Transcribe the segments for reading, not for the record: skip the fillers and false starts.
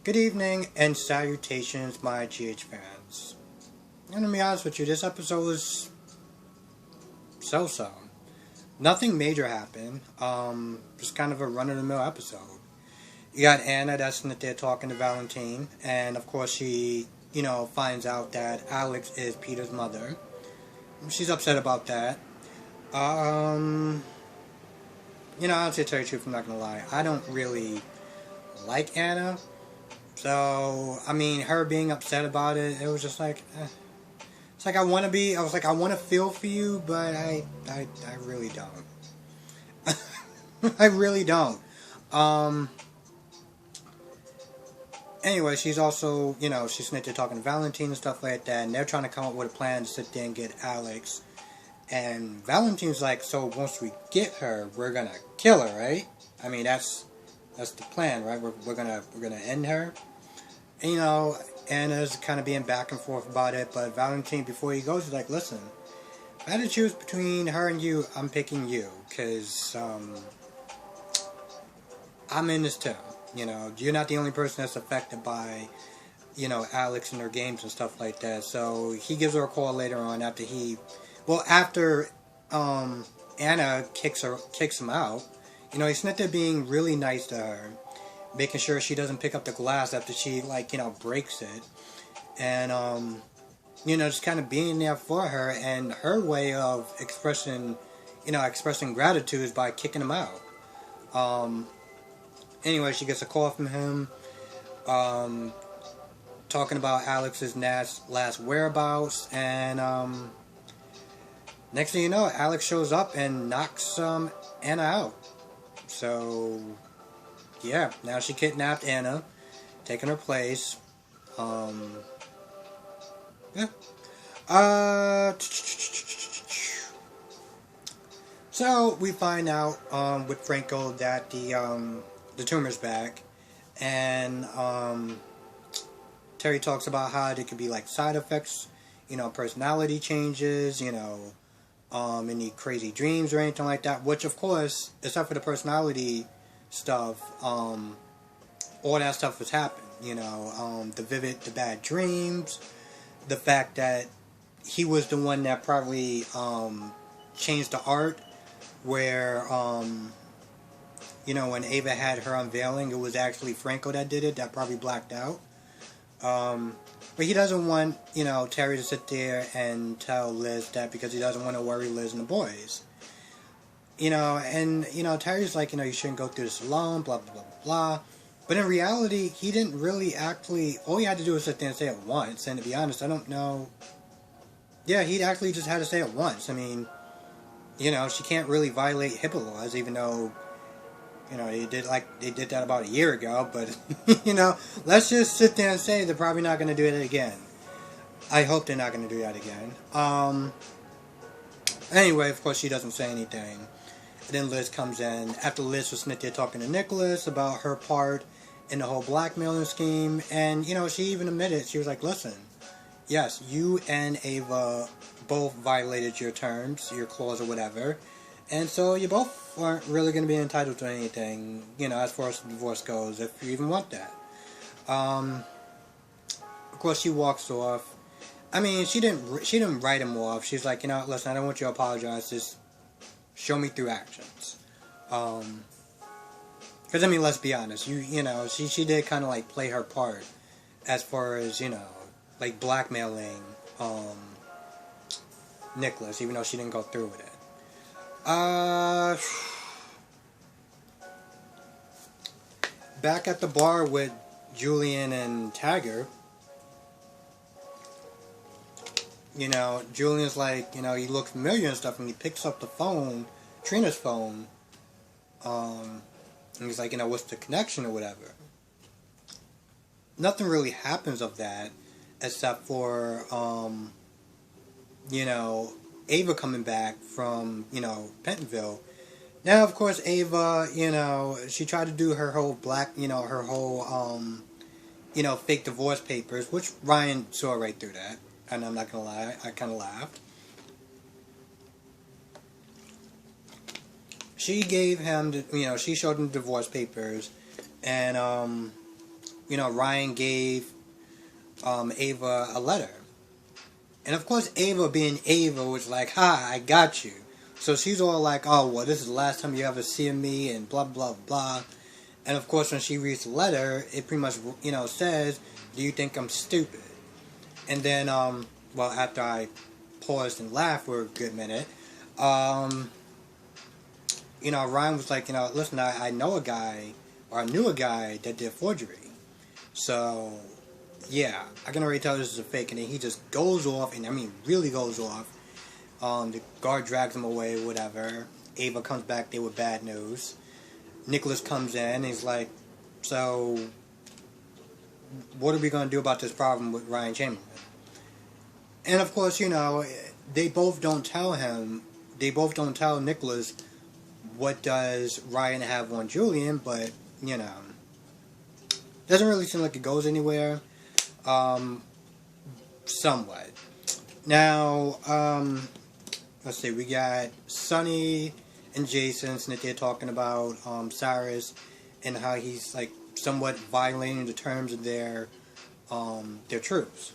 Good evening and salutations, my GH fans. I'm gonna be honest with you, this episode was so-so. Nothing major happened. Just kind of a run-of-the-mill episode. You got Anna that's sitting there talking to Valentine, and of course she, finds out that Alex is Peter's mother. She's upset about that. Um, I'll tell you the truth, I'm not gonna lie. I don't really like Anna. So, I mean, her being upset about it, it was just like, it's like I was like, I want to feel for you, but I really don't. I really don't. Um, anyway, she's also, she's sitting there talking to Valentine and stuff like that, and they're trying to come up with a plan to sit there and get Alex. And Valentine's like, so once we get her, we're gonna kill her, right? I mean, that's the plan, right? We're gonna end her. And, Anna's kind of being back and forth about it, but Valentine, before he goes, is like, listen, if I had to choose between her and you, I'm picking you, because, I'm in this too. You're not the only person that's affected by, Alex and her games and stuff like that. So he gives her a call later on after Anna kicks him out. He's not there being really nice to her, making sure she doesn't pick up the glass after she breaks it, and just kind of being there for her. And her way of expressing gratitude is by kicking him out. Anyway, she gets a call from him, talking about Alex's last whereabouts, and next thing you know, Alex shows up and knocks Anna out. So yeah, now she kidnapped Anna, taking her place. Yeah. So we find out with Franco that the tumor's back, and Terry talks about how there could be like side effects, personality changes, any crazy dreams or anything like that. Which, of course, except for the personality stuff, all that stuff has happened. The bad dreams, the fact that he was the one that probably changed the art, where when Ava had her unveiling, it was actually Franco that did it. That probably blacked out. But he doesn't want Terry to sit there and tell Liz that, because he doesn't want to worry Liz and the boys. Terry's like, you shouldn't go through this alone, blah, blah, blah, blah. But in reality, he didn't really actually, all he had to do was sit there and say it once. And to be honest, I don't know. Yeah, he actually just had to say it once. I mean, she can't really violate HIPAA laws, even though, they did that about a year ago. But, let's just sit there and say they're probably not going to do it again. I hope they're not going to do that again. Anyway, of course, she doesn't say anything. And then Liz comes in. After Liz was sitting there talking to Nicholas about her part in the whole blackmailing scheme. And, she even admitted, she was like, listen, yes, you and Ava both violated your terms, your clause or whatever. And so you both aren't really going to be entitled to anything, as far as the divorce goes, if you even want that. Of course, she walks off. I mean, she didn't write him off. She's like, listen, I don't want you to apologize. Just show me through actions. Because, I mean, let's be honest. She did kind of, like, play her part as far as, like, blackmailing Nicholas, even though she didn't go through with it. Back at the bar with Julian and Taggart, Julian's like, he looks familiar and stuff, and he picks up the phone, Trina's phone, and he's like, what's the connection or whatever. Nothing really happens of that, except for, Ava coming back from, Pentonville. Now, of course, Ava, she tried to do her whole fake divorce papers, which Ryan saw right through that. And I'm not gonna lie, I kind of laughed. She gave him, she showed him the divorce papers, and, Ryan gave Ava a letter. And of course, Ava being Ava was like, "Ha, I got you." So she's all like, "Oh, well, this is the last time you ever see me," and blah, blah, blah. And of course, when she reads the letter, it pretty much, says, "Do you think I'm stupid?" And then, well, after I paused and laughed for a good minute, Ryan was like, "Listen, I know a guy, or I knew a guy that did forgery. So, yeah, I can already tell this is a fake." And then he just goes off, and I mean, really goes off. The guard drags him away, whatever. Ava comes back there with bad news. Nicholas comes in, and he's like, "So, what are we going to do about this problem with Ryan Chamberlain?" And of course, they both don't tell Nicholas what does Ryan have on Julian, but, doesn't really seem like it goes anywhere. Somewhat. Now, let's see, we got Sonny and Jason, and they're talking about Cyrus and how he's like somewhat violating the terms of their truce,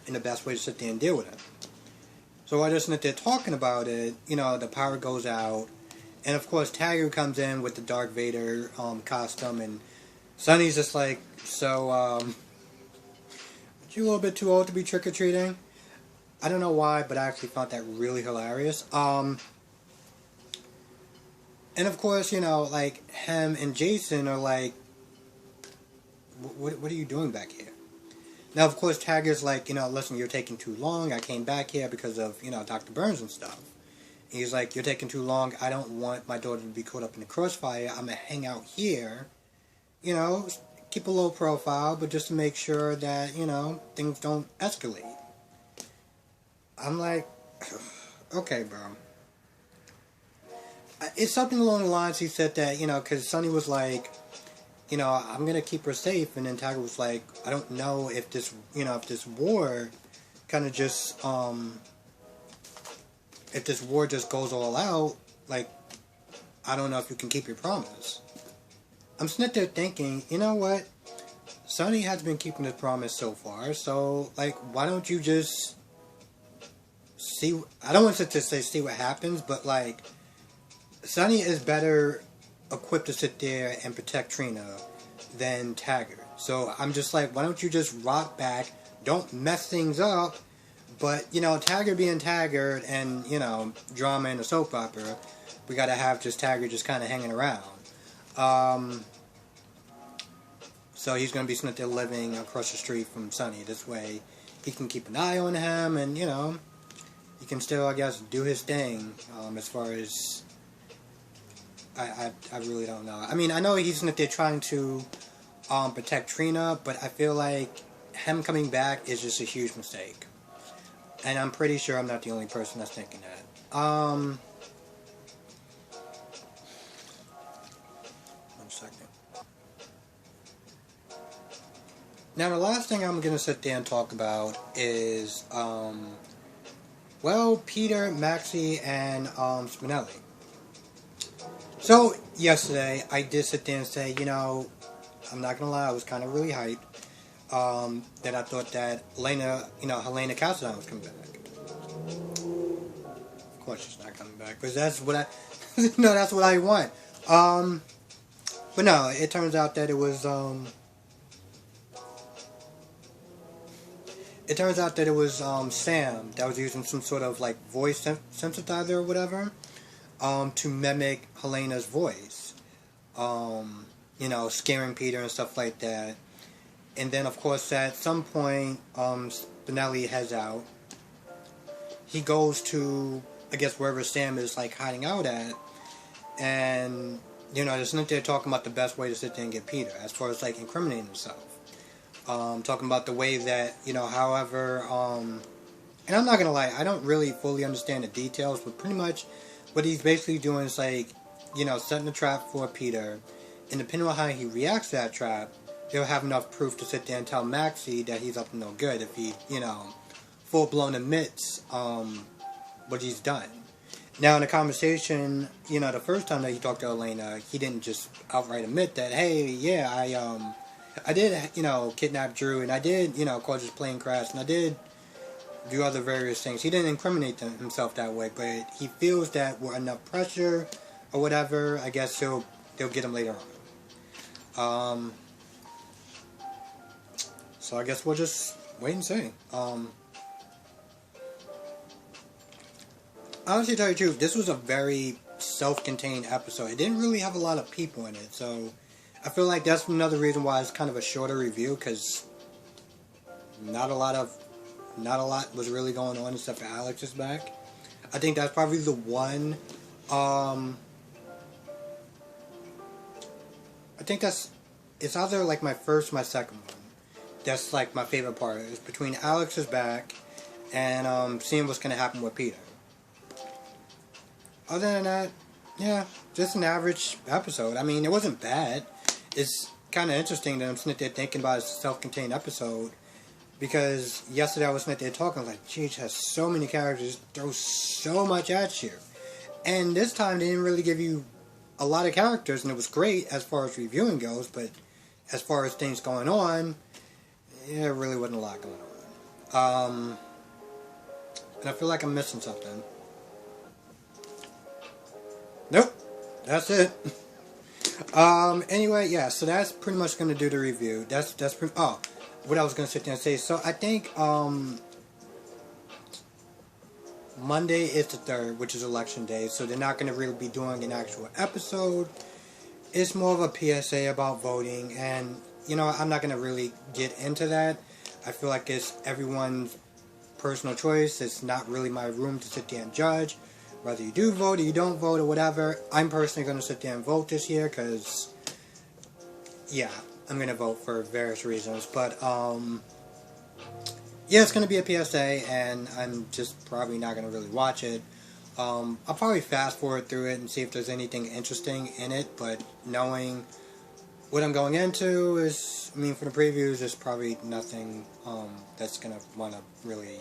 and the best way to sit there and deal with it. So while they're talking about it, the power goes out, and of course Taggart comes in with the Darth Vader costume, and Sonny's just like, "So, aren't you a little bit too old to be trick-or-treating?" I don't know why, but I actually found that really hilarious. And of course, like, him and Jason are like, what are you doing back here? Now, of course, Taggart's like, "Listen, you're taking too long. I came back here because of, Dr. Burns and stuff." And he's like, "You're taking too long. I don't want my daughter to be caught up in the crossfire. I'm going to hang out here, keep a low profile, but just to make sure that, things don't escalate." I'm like, okay, bro. It's something along the lines he said that, because Sonny was like, "I'm going to keep her safe." And then Taggart was like, "I don't know if this war kind of just, if this war just goes all out, like, I don't know if you can keep your promise." I'm sitting there thinking, you know what? Sonny has been keeping his promise so far, so, like, why don't you just see, I don't want to say see what happens, but, like, Sonny is better equipped to sit there and protect Trina than Taggart. So I'm just like, why don't you just rock back, don't mess things up, but, Taggart being Taggart and, drama in a soap opera, we gotta have just Taggart just kind of hanging around. So he's gonna be sitting there living across the street from Sonny. This way he can keep an eye on him, and, he can still, I guess, do his thing, as far as, I really don't know. I mean, I know he's sitting there trying to protect Trina, but I feel like him coming back is just a huge mistake. And I'm pretty sure I'm not the only person that's thinking that. One second. Now, the last thing I'm going to sit there and talk about is, well, Peter, Maxie, and Spinelli. So, yesterday, I did sit there and say, I'm not going to lie, I was kind of really hyped. That I thought that Helena Cassadine was coming back. Of course she's not coming back, because that's what I, that's what I want. But no, it turns out that it was, Sam that was using some sort of, like, voice synthesizer or whatever, to mimic Helena's voice. Scaring Peter and stuff like that. And then, of course, at some point, Spinelli heads out. He goes to, I guess, wherever Sam is, like, hiding out at. And, they're sitting there talking about the best way to sit there and get Peter, as far as, like, incriminating himself. Talking about the way that, however, and I'm not gonna lie, I don't really fully understand the details, but pretty much what he's basically doing is, like, setting a trap for Peter, and depending on how he reacts to that trap, he'll have enough proof to sit there and tell Maxie that he's up to no good if he, full-blown admits what he's done. Now, in the conversation, the first time that he talked to Helena, he didn't just outright admit that, hey, yeah, I did, kidnap Drew, and I did, cause his plane crash, and I did do other various things. He didn't incriminate himself that way, but he feels that with enough pressure or whatever, I guess they'll get him later on. So I guess we'll just wait and see. Honestly, to tell you the truth, this was a very self-contained episode. It didn't really have a lot of people in it, so I feel like that's another reason why it's kind of a shorter review, because not a lot was really going on except for Alex is back. I think that's probably the one. I think it's either like my first or my second one. That's like my favorite part. It's between Alex is back and seeing what's gonna happen with Peter. Other than that, yeah, just an average episode. I mean, it wasn't bad. It's kind of interesting that I'm sitting there thinking about a self-contained episode, because yesterday I was sitting there talking like, geez, has so many characters, throws so much at you. And this time they didn't really give you a lot of characters, and it was great as far as reviewing goes, but as far as things going on, yeah, it really wasn't a lot going on. And I feel like I'm missing something. Nope, that's it. Anyway, yeah, so that's pretty much going to do the review. That's pretty, what I was going to sit there and say. So I think, Monday is the 3rd, which is election day, so they're not going to really be doing an actual episode. It's more of a PSA about voting, and, I'm not going to really get into that. I feel like it's everyone's personal choice. It's not really my room to sit there and judge. Whether you do vote or you don't vote or whatever, I'm personally going to sit there and vote this year because, yeah, I'm going to vote for various reasons. But, yeah, it's going to be a PSA, and I'm just probably not going to really watch it. I'll probably fast forward through it and see if there's anything interesting in it, but knowing what I'm going into is, for the previews, there's probably nothing that's going to want to really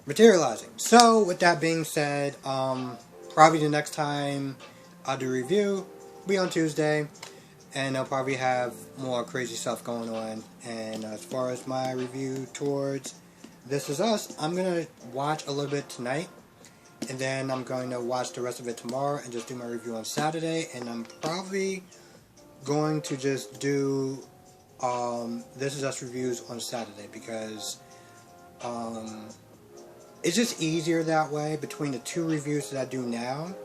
materializing. So, with that being said, probably the next time I'll do a review will be on Tuesday, and I'll probably have more crazy stuff going on. And as far as my review towards This Is Us, I'm going to watch a little bit tonight, and then I'm going to watch the rest of it tomorrow and just do my review on Saturday, and I'm probably going to just do This Is Us reviews on Saturday, because it's just easier that way. Between the two reviews that I do now,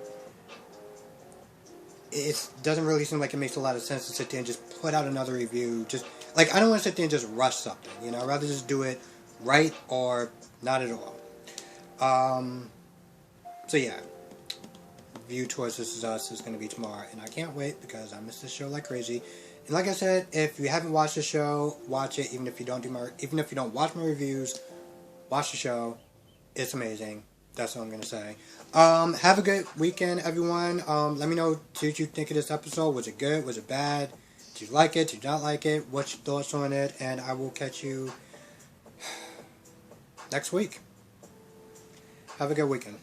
it doesn't really seem like it makes a lot of sense to sit there and just put out another review. Just, like, I don't want to sit there and just rush something, I'd rather just do it right or not at all. So yeah, review towards This Is Us is going to be tomorrow, and I can't wait because I miss this show like crazy. And like I said, if you haven't watched the show, watch it. Even if you don't watch my reviews, watch the show. It's amazing. That's what I'm going to say. Have a good weekend, everyone. Let me know what you think of this episode. Was it good? Was it bad? Did you like it? Did you not like it? What's your thoughts on it? And I will catch you next week. Have a good weekend.